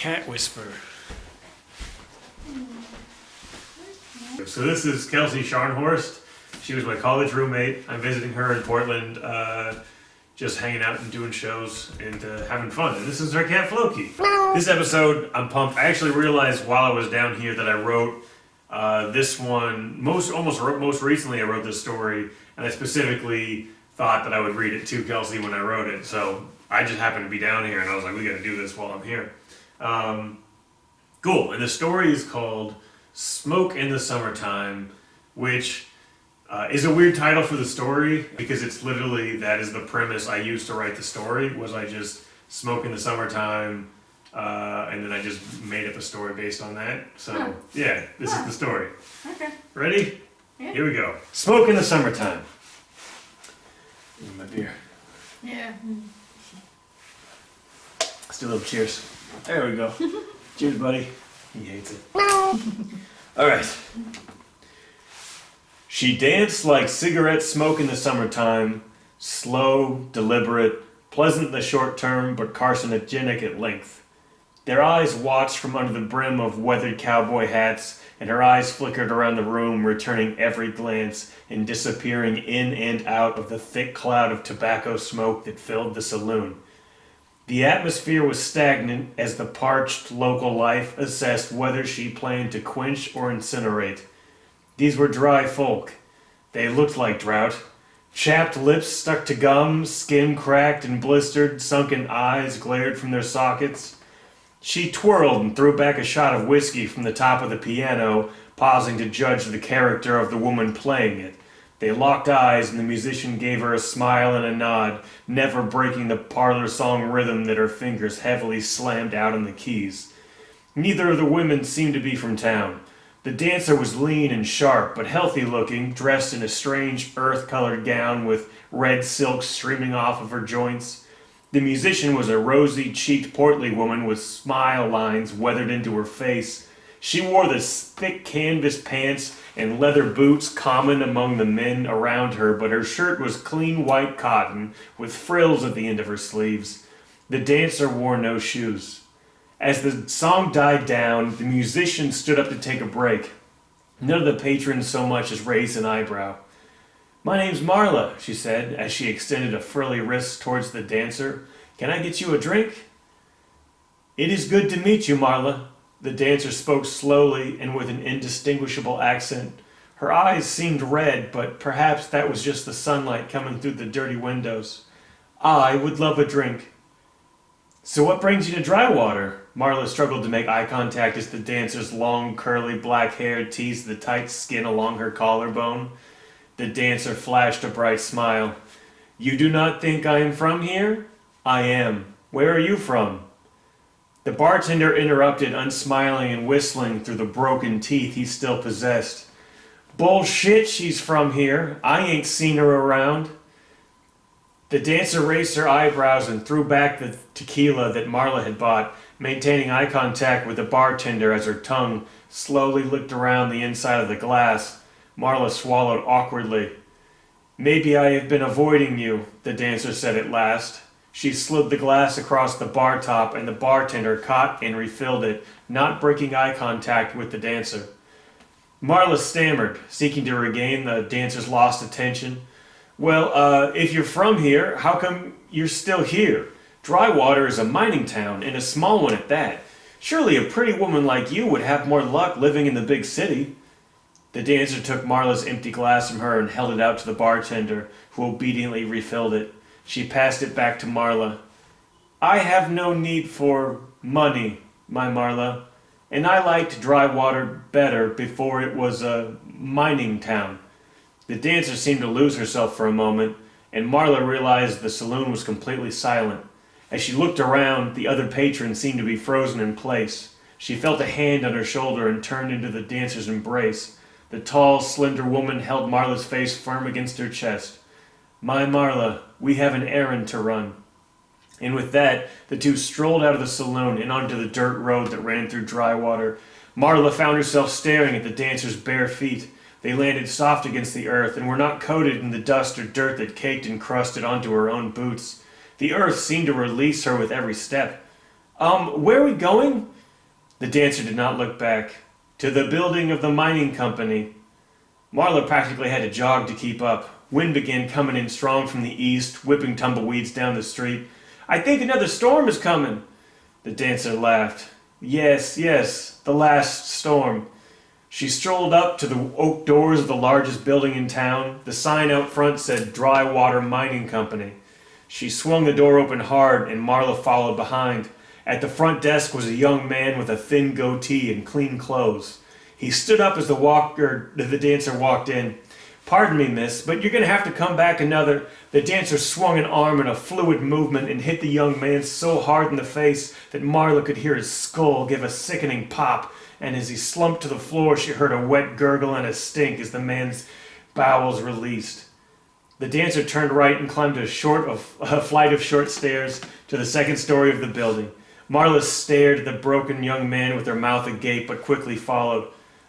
cat whisper. So this is Kelsey Scharnhorst. She was my college roommate. I'm visiting her in Portland, just hanging out and doing shows and having fun. And this is her cat Floki. This episode, I'm pumped. I actually realized while I was down here that I wrote this one, most recently I wrote this story, and I specifically thought that I would read it to Kelsey when I wrote it. So I just happened to be down here and I was like, we gotta do this while I'm here. Cool, and the story is called Smoke in the Summertime, which is a weird title for the story because it's literally, that is the premise I used to write the story, was I just smoke in the summertime, and then I just made up a story based on that. So, yeah, this is the story. Okay. Ready? Yeah. Here we go. Smoke in the summertime. Give me my beer. Yeah. Let's do a little cheers. There we go. Cheers, buddy. He hates it. Alright. She danced like cigarette smoke in the summertime, slow, deliberate, pleasant in the short term, but carcinogenic at length. Their eyes watched from under the brim of weathered cowboy hats, and her eyes flickered around the room, returning every glance and disappearing in and out of the thick cloud of tobacco smoke that filled the saloon. The atmosphere was stagnant as the parched local life assessed whether she planned to quench or incinerate. These were dry folk. They looked like drought. Chapped lips stuck to gums, skin cracked and blistered, sunken eyes glared from their sockets. She twirled and threw back a shot of whiskey from the top of the piano, pausing to judge the character of the woman playing it. They locked eyes and the musician gave her a smile and a nod, never breaking the parlor song rhythm that her fingers heavily slammed out on the keys. Neither of the women seemed to be from town. The dancer was lean and sharp, but healthy looking, dressed in a strange earth-colored gown with red silk streaming off of her joints. The musician was a rosy-cheeked, portly woman with smile lines weathered into her face. She wore the thick canvas pants and leather boots common among the men around her, but her shirt was clean white cotton with frills at the end of her sleeves. The dancer wore no shoes. As the song died down, the musician stood up to take a break. None of the patrons so much as raised an eyebrow. "My name's Marla," she said, as she extended a frilly wrist towards the dancer. "Can I get you a drink?" "It is good to meet you, Marla." The dancer spoke slowly and with an indistinguishable accent. Her eyes seemed red, but perhaps that was just the sunlight coming through the dirty windows. "I would love a drink." "So what brings you to Drywater?" Marla struggled to make eye contact as the dancer's long, curly black hair teased the tight skin along her collarbone. The dancer flashed a bright smile. "You do not think I am from here?" "I am. Where are you from?" The bartender interrupted, unsmiling and whistling through the broken teeth he still possessed. "Bullshit, she's from here. I ain't seen her around." The dancer raised her eyebrows and threw back the tequila that Marla had bought, maintaining eye contact with the bartender as her tongue slowly licked around the inside of the glass. Marla swallowed awkwardly. "Maybe I have been avoiding you," the dancer said at last. She slid the glass across the bar top and the bartender caught and refilled it, not breaking eye contact with the dancer. Marla stammered, seeking to regain the dancer's lost attention. "Well, if you're from here, how come you're still here? Drywater is a mining town, and a small one at that. Surely a pretty woman like you would have more luck living in the big city." The dancer took Marla's empty glass from her and held it out to the bartender, who obediently refilled it. She passed it back to Marla. "I have no need for money, my Marla, and I liked Drywater better before it was a mining town." The dancer seemed to lose herself for a moment, and Marla realized the saloon was completely silent. As she looked around, the other patrons seemed to be frozen in place. She felt a hand on her shoulder and turned into the dancer's embrace. The tall, slender woman held Marla's face firm against her chest. "My Marla, we have an errand to run." And with that, the two strolled out of the saloon and onto the dirt road that ran through Drywater. Marla found herself staring at the dancer's bare feet. They landed soft against the earth and were not coated in the dust or dirt that caked and crusted onto her own boots. The earth seemed to release her with every step. Where are we going? The dancer did not look back. To the building of the mining company. Marla practically had to jog to keep up. Wind began coming in strong from the east, whipping tumbleweeds down the street. I think another storm is coming. The dancer laughed. Yes, the last storm. She strolled up to the oak doors of the largest building in town. The sign out front said Dry Water Mining Company. She swung the door open hard, and Marla followed behind. At the front desk was a young man with a thin goatee and clean clothes. He stood up as the dancer walked in. Pardon me, miss, but you're going to have to come back another... The dancer swung an arm in a fluid movement and hit the young man so hard in the face that Marla could hear his skull give a sickening pop, and as he slumped to the floor, she heard a wet gurgle and a stink as the man's bowels released. The dancer turned right and climbed a flight of short stairs to the second story of the building. Marla stared at the broken young man with her mouth agape, but quickly followed.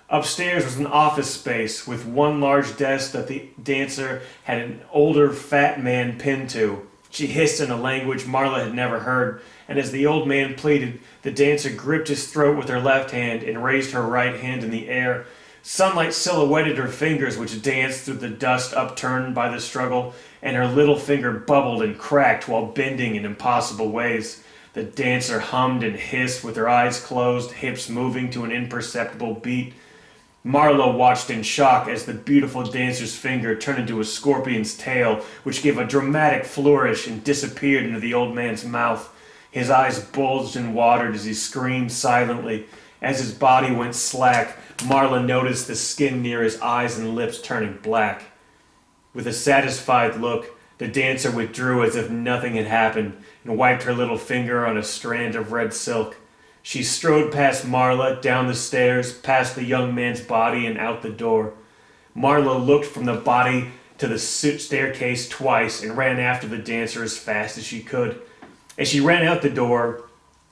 Upstairs was an office space with one large desk that the dancer had an older fat man pinned to. She hissed in a language Marla had never heard, and as the old man pleaded, the dancer gripped his throat with her left hand and raised her right hand in the air. Sunlight silhouetted her fingers, which danced through the dust upturned by the struggle, and her little finger bubbled and cracked while bending in impossible ways. The dancer hummed and hissed with her eyes closed, hips moving to an imperceptible beat. Marla watched in shock as the beautiful dancer's finger turned into a scorpion's tail, which gave a dramatic flourish and disappeared into the old man's mouth. His eyes bulged and watered as he screamed silently. As his body went slack, Marla noticed the skin near his eyes and lips turning black. With a satisfied look, the dancer withdrew as if nothing had happened and wiped her little finger on a strand of red silk. She strode past Marla, down the stairs, past the young man's body, and out the door. Marla looked from the body to the staircase twice and ran after the dancer as fast as she could. As she ran out the door,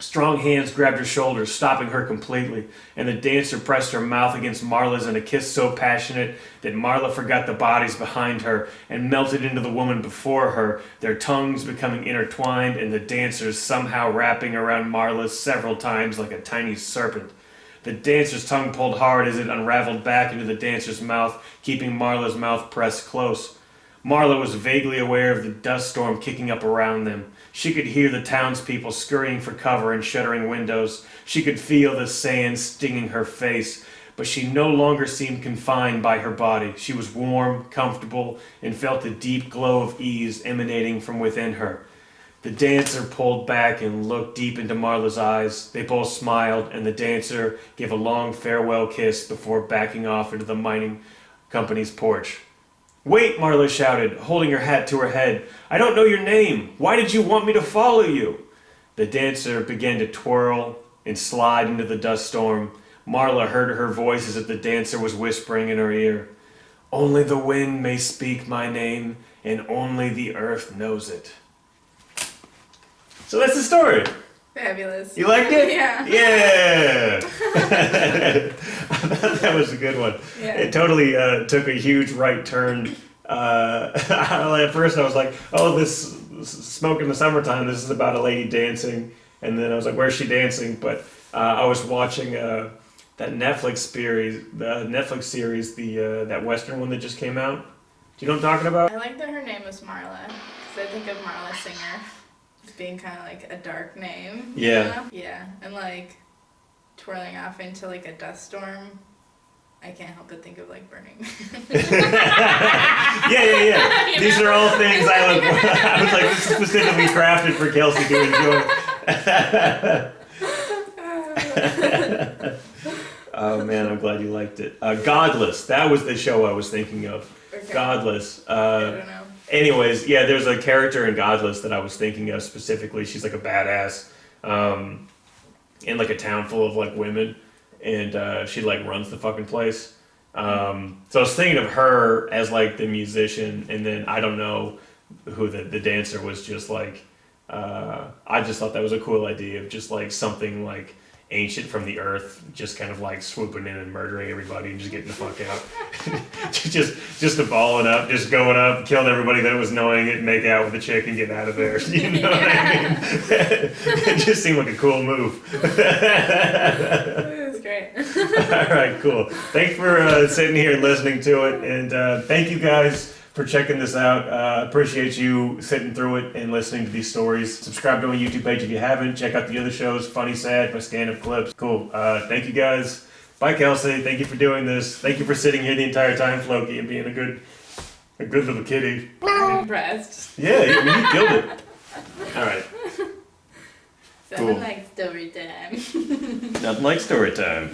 strong hands grabbed her shoulders, stopping her completely, and the dancer pressed her mouth against Marla's in a kiss so passionate that Marla forgot the bodies behind her and melted into the woman before her, their tongues becoming intertwined and the dancers somehow wrapping around Marla's several times like a tiny serpent. The dancer's tongue pulled hard as it unraveled back into the dancer's mouth, keeping Marla's mouth pressed close. Marla was vaguely aware of the dust storm kicking up around them. She could hear the townspeople scurrying for cover and shuttering windows. She could feel the sand stinging her face, but she no longer seemed confined by her body. She was warm, comfortable, and felt the deep glow of ease emanating from within her. The dancer pulled back and looked deep into Marla's eyes. They both smiled, and the dancer gave a long farewell kiss before backing off into the mining company's porch. Wait, Marla shouted, holding her hat to her head. I don't know your name. Why did you want me to follow you? The dancer began to twirl and slide into the dust storm. Marla heard her voice as if the dancer was whispering in her ear. Only the wind may speak my name, and only the earth knows it. So that's the story. Fabulous. You liked it? Yeah. Yeah! I thought that was a good one. Yeah. It totally took a huge right turn. At first I was like, oh, this Smoke in the Summertime, this is about a lady dancing. And then I was like, where's she dancing? But I was watching that Netflix series, that Western one that just came out. Do you know what I'm talking about? I like that her name was Marla, because I think of Marla Singer as being kind of like a dark name. Yeah. You know? Yeah, and like twirling off into like a dust storm. I can't help but think of like burning. Yeah. You These know? are all things I was like, this is specifically crafted for Kelsey to enjoy. Oh man, I'm glad you liked it. Godless, that was the show I was thinking of. Okay. Godless. I don't know. Anyways, yeah, there's a character in Godless that I was thinking of specifically. She's like a badass in like a town full of like women, and she like runs the fucking place. So I was thinking of her as like the musician, and then I don't know who the dancer was. Just like I just thought that was a cool idea of just like something like ancient from the earth, just kind of like swooping in and murdering everybody and just getting the fuck out. just balling up, just going up, killing everybody that was knowing it, make out with the chick and get out of there. You know what I mean? It just seemed like a cool move. It was great. All right, cool. Thanks for sitting here and listening to it, and thank you guys for checking this out. Appreciate you sitting through it and listening to these stories. Subscribe to my YouTube page if you haven't. Check out the other shows, Funny Sad, my stand-up clips. Cool. Thank you guys. Bye, Kelsey. Thank you for doing this. Thank you for sitting here the entire time, Floki, and being a good little kitty. I'm impressed. Yeah, you killed it. All right. Someone Cool. like story time. Nothing like story time.